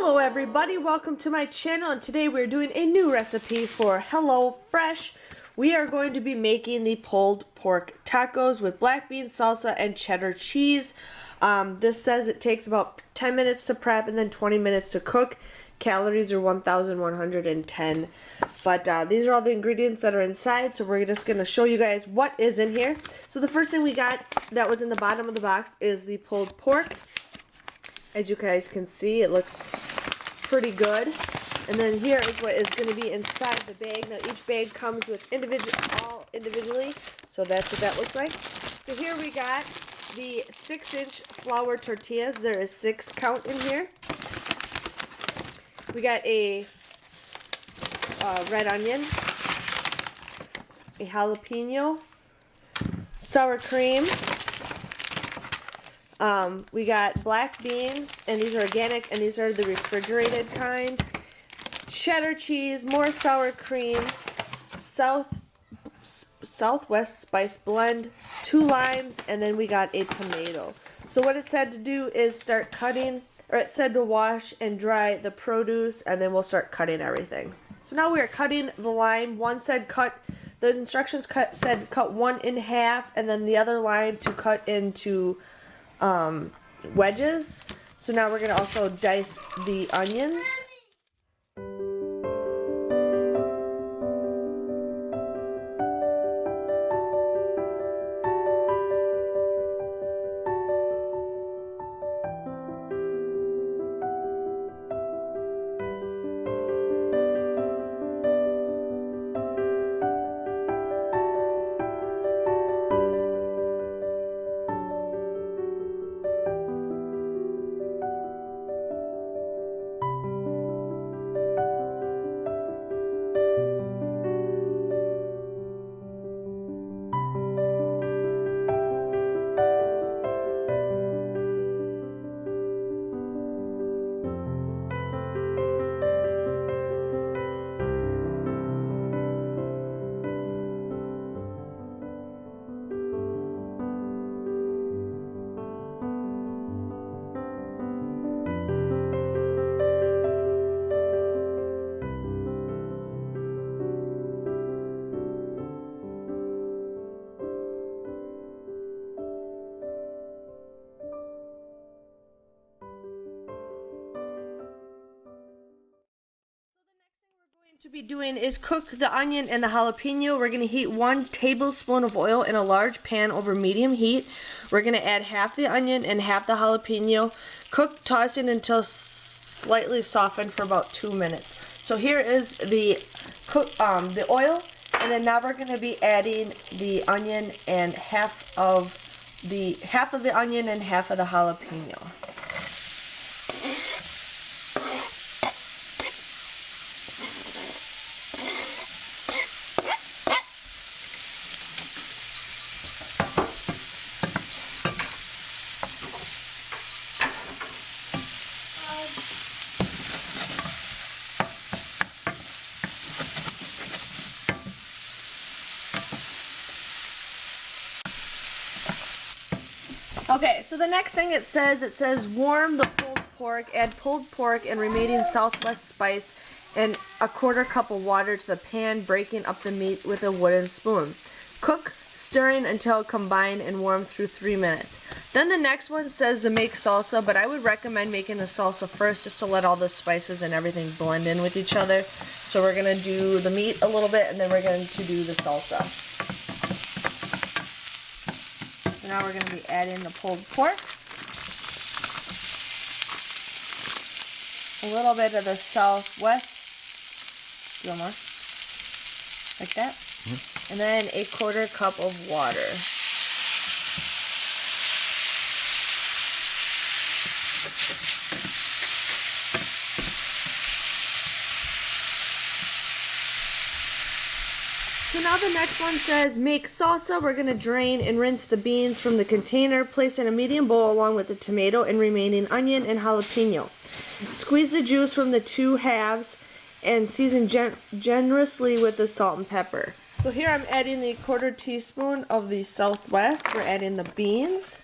Hello everybody, welcome to my channel, and today we're doing a new recipe for Hello Fresh. We are going to be making the pulled pork tacos with black bean salsa and cheddar cheese. This says it takes about 10 minutes to prep and then 20 minutes to cook. Calories are 1,110. But these are all the ingredients that are inside, so we're just going to show you guys what is in here. So the first thing we got that was in the bottom of the box is the pulled pork. As you guys can see, it looks pretty good. And then here is what is going to be inside the bag. Now each bag comes with all individually, so that's what that looks like. So here we got the 6-inch flour tortillas. There is 6 count in here. We got a red onion, a jalapeno, sour cream. We got black beans, and these are organic, and these are the refrigerated kind. Cheddar cheese, more sour cream, Southwest spice blend, 2 limes, and then we got a tomato. So what it said to do is start cutting, or it said to wash and dry the produce, and then we'll start cutting everything. So now we are cutting the lime. One said cut, the instructions said cut 1 in half, and then the other lime to cut into wedges. So now we're going to also dice the onions. To be doing is cook the onion and the jalapeno. We're going to heat 1 tablespoon of oil in a large pan over medium heat. We're going to add half the onion and half the jalapeno. Cook, tossing until slightly softened for about 2 minutes. So here is the oil, and then now we're going to be adding the onion and half of the onion and half of the jalapeno. Okay, so the next thing it says warm the pulled pork, add pulled pork and remaining Southwest spice and a 1/4 cup of water to the pan, breaking up the meat with a wooden spoon. Cook, stirring until combined and warm through 3 minutes. Then the next one says to make salsa, but I would recommend making the salsa first just to let all the spices and everything blend in with each other. So we're going to do the meat a little bit, and then we're going to do the salsa. So now we're going to be adding the pulled pork, a little bit of the Southwest, a little more, like that, and then a 1/4 cup of water. So now the next one says make salsa. We're going to drain and rinse the beans from the container. Place in a medium bowl along with the tomato and remaining onion and jalapeno. Squeeze the juice from the 2 halves and season generously with the salt and pepper. So here I'm adding the 1/4 teaspoon of the Southwest. We're adding the beans.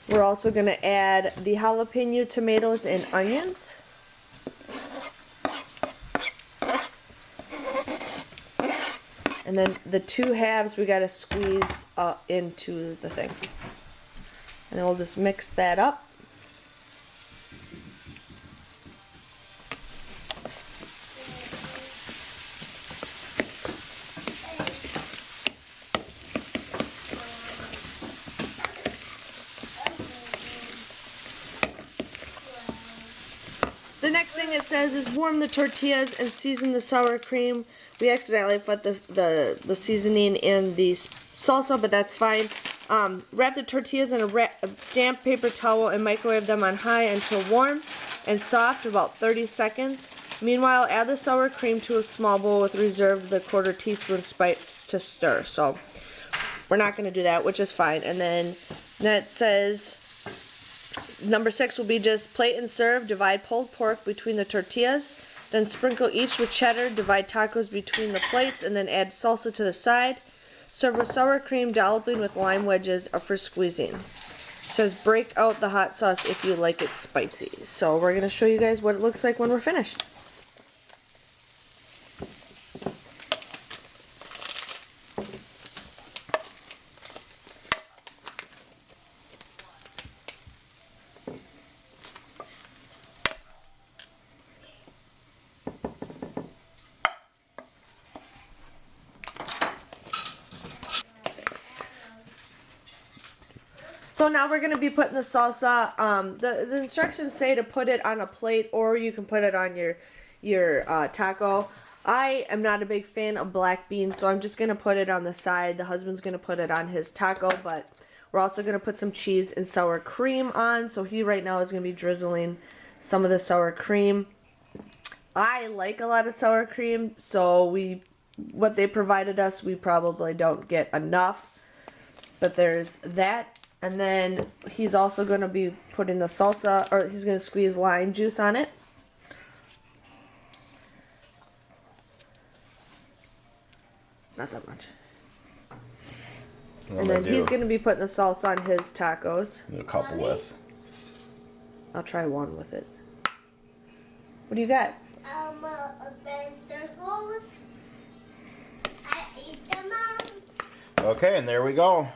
We're also going to add the jalapeno tomatoes and onions. And then the 2 halves we got to squeeze into the thing. And then we'll just mix that up. The next thing it says is warm the tortillas and season the sour cream. We accidentally put the seasoning in the salsa, but that's fine. Wrap the tortillas in a damp paper towel and microwave them on high until warm and soft, about 30 seconds. Meanwhile, add the sour cream to a small bowl with reserved the 1/4 teaspoon spice to stir. So we're not going to do that, which is fine. And then that says number 6 will be just plate and serve. Divide pulled pork between the tortillas. Then sprinkle each with cheddar. Divide tacos between the plates and then add salsa to the side. Serve with sour cream, dolloping with lime wedges for squeezing. It says break out the hot sauce if you like it spicy. So we're going to show you guys what it looks like when we're finished. So now we're going to be putting the salsa. The instructions say to put it on a plate, or you can put it on your taco. I am not a big fan of black beans, so I'm just going to put it on the side. The husband's going to put it on his taco, but we're also going to put some cheese and sour cream on. So he right now is going to be drizzling some of the sour cream. I like a lot of sour cream, so what they provided us, we probably don't get enough. But there's that. And then he's also going to be putting the salsa, or he's going to squeeze lime juice on it. Not that much. And then he's going to be putting the salsa on his tacos. A couple with. I'll try one with it. What do you got? The circles. I ate them all. Okay, and there we go.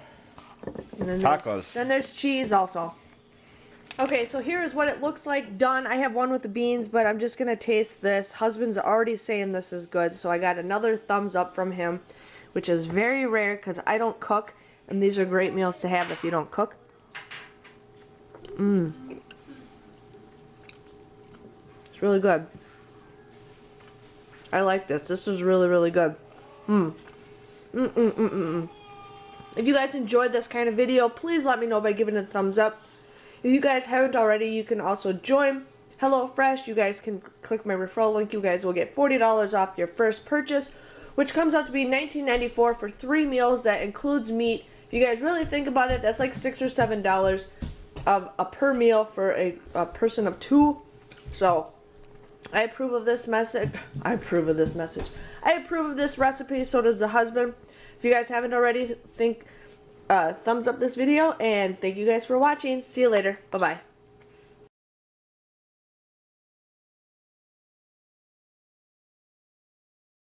And then Tacos. Then there's cheese also. Okay, so here is what it looks like done. I have one with the beans, but I'm just going to taste this. Husband's already saying this is good, so I got another thumbs up from him, which is very rare because I don't cook, and these are great meals to have if you don't cook. It's really good. I like this. This is really, really good. If you guys enjoyed this kind of video, please let me know by giving it a thumbs up. If you guys haven't already, you can also join HelloFresh. You guys can click my referral link. You guys will get $40 off your first purchase, which comes out to be $19.94 for 3 meals. That includes meat. If you guys really think about it, that's like $6 or $7 of a per meal for a person of 2. So I approve of this message. I approve of this recipe. So does the husband. If you guys haven't already, thumbs up this video, and thank you guys for watching. See you later. Bye-bye.